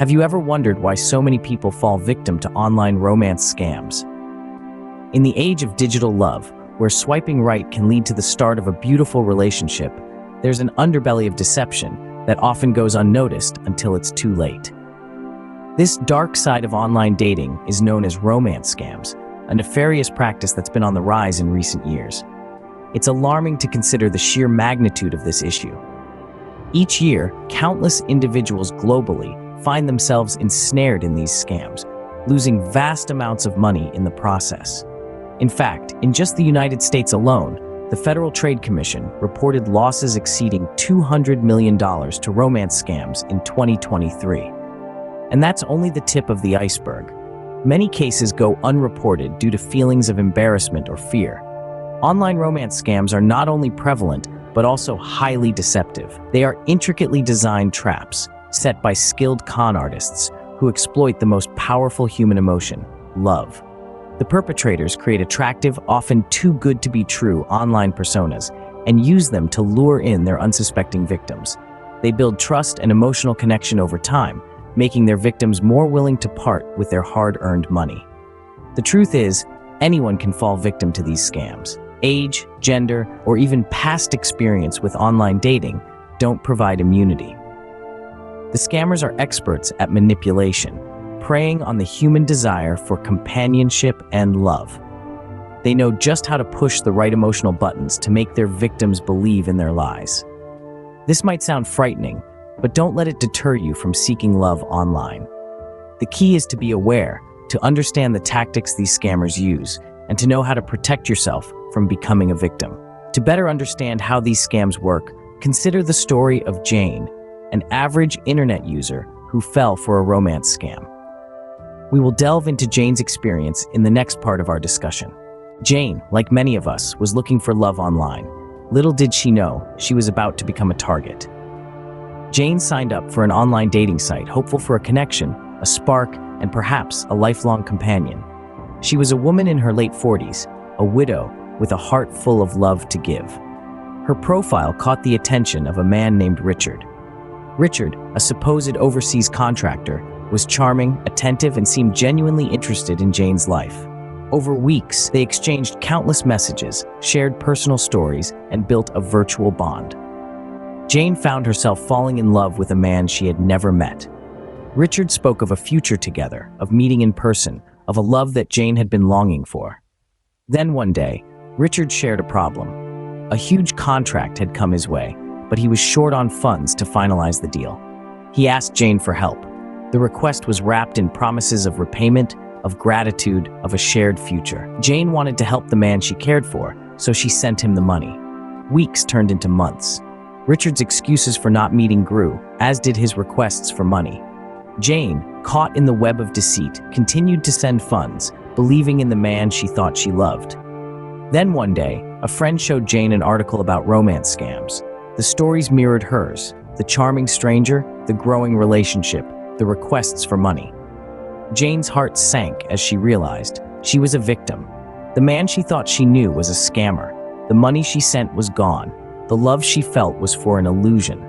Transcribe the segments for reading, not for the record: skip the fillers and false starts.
Have you ever wondered why so many people fall victim to online romance scams? In the age of digital love, where swiping right can lead to the start of a beautiful relationship, there's an underbelly of deception that often goes unnoticed until it's too late. This dark side of online dating is known as romance scams, a nefarious practice that's been on the rise in recent years. It's alarming to consider the sheer magnitude of this issue. Each year, countless individuals globally find themselves ensnared in these scams, losing vast amounts of money in the process. In fact, in just the United States alone, the Federal Trade Commission reported losses exceeding $200 million to romance scams in 2023. And that's only the tip of the iceberg. Many cases go unreported due to feelings of embarrassment or fear. Online romance scams are not only prevalent, but also highly deceptive. They are intricately designed traps set by skilled con artists who exploit the most powerful human emotion, love. The perpetrators create attractive, often too good to be true online personas and use them to lure in their unsuspecting victims. They build trust and emotional connection over time, making their victims more willing to part with their hard-earned money. The truth is, anyone can fall victim to these scams. Age, gender, or even past experience with online dating don't provide immunity. The scammers are experts at manipulation, preying on the human desire for companionship and love. They know just how to push the right emotional buttons to make their victims believe in their lies. This might sound frightening, but don't let it deter you from seeking love online. The key is to be aware, to understand the tactics these scammers use, and to know how to protect yourself from becoming a victim. To better understand how these scams work, consider the story of Jane, an average internet user who fell for a romance scam. We will delve into Jane's experience in the next part of our discussion. Jane, like many of us, was looking for love online. Little did she know, she was about to become a target. Jane signed up for an online dating site, hopeful for a connection, a spark, and perhaps a lifelong companion. She was a woman in her late 40s, a widow with a heart full of love to give. Her profile caught the attention of a man named Richard. Richard, a supposed overseas contractor, was charming, attentive, and seemed genuinely interested in Jane's life. Over weeks, they exchanged countless messages, shared personal stories, and built a virtual bond. Jane found herself falling in love with a man she had never met. Richard spoke of a future together, of meeting in person, of a love that Jane had been longing for. Then one day, Richard shared a problem. A huge contract had come his way, but he was short on funds to finalize the deal. He asked Jane for help. The request was wrapped in promises of repayment, of gratitude, of a shared future. Jane wanted to help the man she cared for, so she sent him the money. Weeks turned into months. Richard's excuses for not meeting grew, as did his requests for money. Jane, caught in the web of deceit, continued to send funds, believing in the man she thought she loved. Then one day, a friend showed Jane an article about romance scams. The stories mirrored hers: the charming stranger, the growing relationship, the requests for money. Jane's heart sank as she realized she was a victim. The man she thought she knew was a scammer. The money she sent was gone. The love she felt was for an illusion.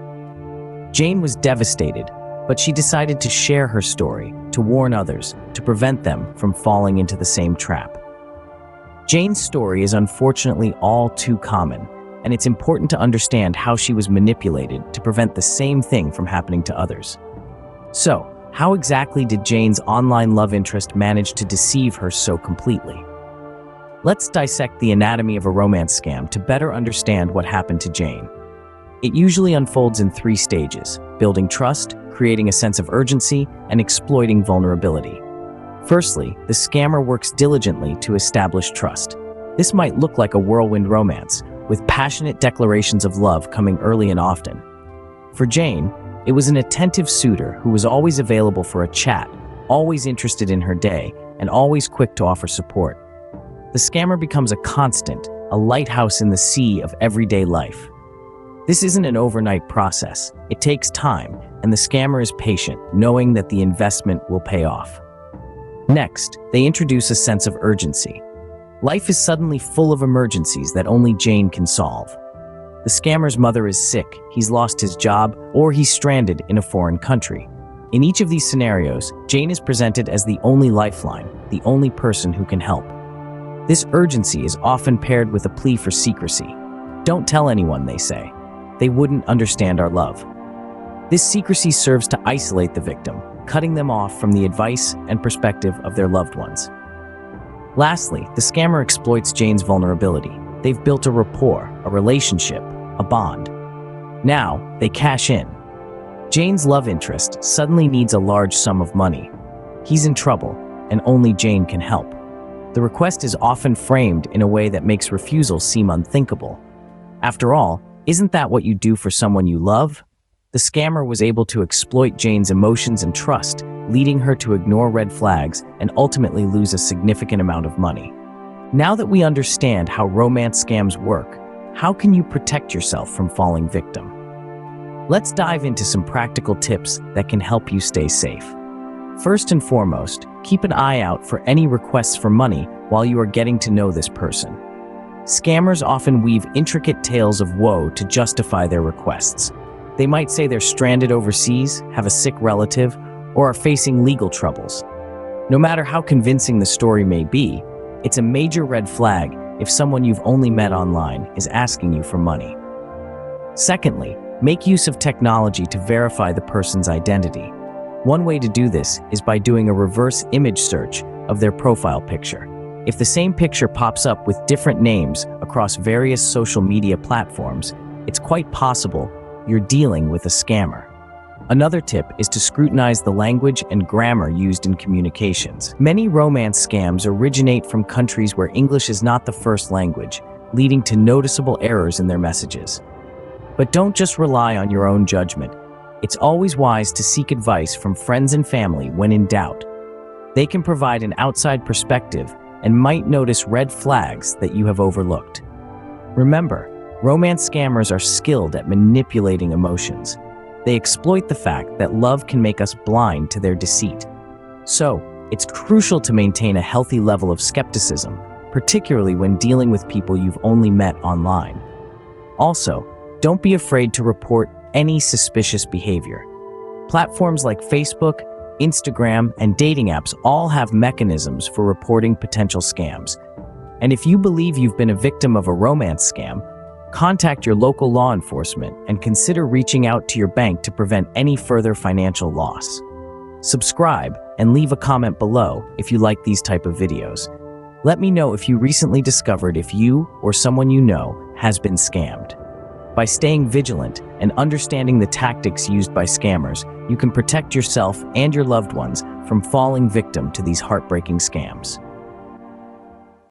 Jane was devastated, but she decided to share her story, to warn others, to prevent them from falling into the same trap. Jane's story is unfortunately all too common, and it's important to understand how she was manipulated to prevent the same thing from happening to others. So, how exactly did Jane's online love interest manage to deceive her so completely? Let's dissect the anatomy of a romance scam to better understand what happened to Jane. It usually unfolds in 3 stages: building trust, creating a sense of urgency, and exploiting vulnerability. Firstly, the scammer works diligently to establish trust. This might look like a whirlwind romance, with passionate declarations of love coming early and often. For Jane, it was an attentive suitor who was always available for a chat, always interested in her day, and always quick to offer support. The scammer becomes a constant, a lighthouse in the sea of everyday life. This isn't an overnight process. It takes time, and the scammer is patient, knowing that the investment will pay off. Next, they introduce a sense of urgency. Life is suddenly full of emergencies that only Jane can solve. The scammer's mother is sick, he's lost his job, or he's stranded in a foreign country. In each of these scenarios, Jane is presented as the only lifeline, the only person who can help. This urgency is often paired with a plea for secrecy. Don't tell anyone, they say. They wouldn't understand our love. This secrecy serves to isolate the victim, cutting them off from the advice and perspective of their loved ones. Lastly, the scammer exploits Jane's vulnerability. They've built a rapport, a relationship, a bond. Now, they cash in. Jane's love interest suddenly needs a large sum of money. He's in trouble, and only Jane can help. The request is often framed in a way that makes refusal seem unthinkable. After all, isn't that what you do for someone you love? The scammer was able to exploit Jane's emotions and trust, leading her to ignore red flags and ultimately lose a significant amount of money. Now that we understand how romance scams work, how can you protect yourself from falling victim? Let's dive into some practical tips that can help you stay safe. First and foremost, keep an eye out for any requests for money while you are getting to know this person. Scammers often weave intricate tales of woe to justify their requests. They might say they're stranded overseas, have a sick relative, or are facing legal troubles. No matter how convincing the story may be, it's a major red flag if someone you've only met online is asking you for money. Secondly, make use of technology to verify the person's identity. One way to do this is by doing a reverse image search of their profile picture. If the same picture pops up with different names across various social media platforms, it's quite possible you're dealing with a scammer. Another tip is to scrutinize the language and grammar used in communications. Many romance scams originate from countries where English is not the first language, leading to noticeable errors in their messages. But don't just rely on your own judgment. It's always wise to seek advice from friends and family when in doubt. They can provide an outside perspective and might notice red flags that you have overlooked. Remember, romance scammers are skilled at manipulating emotions. They exploit the fact that love can make us blind to their deceit. So, it's crucial to maintain a healthy level of skepticism, particularly when dealing with people you've only met online. Also, don't be afraid to report any suspicious behavior. Platforms like Facebook, Instagram, and dating apps all have mechanisms for reporting potential scams. And if you believe you've been a victim of a romance scam, contact your local law enforcement and consider reaching out to your bank to prevent any further financial loss. Subscribe and leave a comment below if you like these type of videos. Let me know if you recently discovered if you or someone you know has been scammed. By staying vigilant and understanding the tactics used by scammers, you can protect yourself and your loved ones from falling victim to these heartbreaking scams.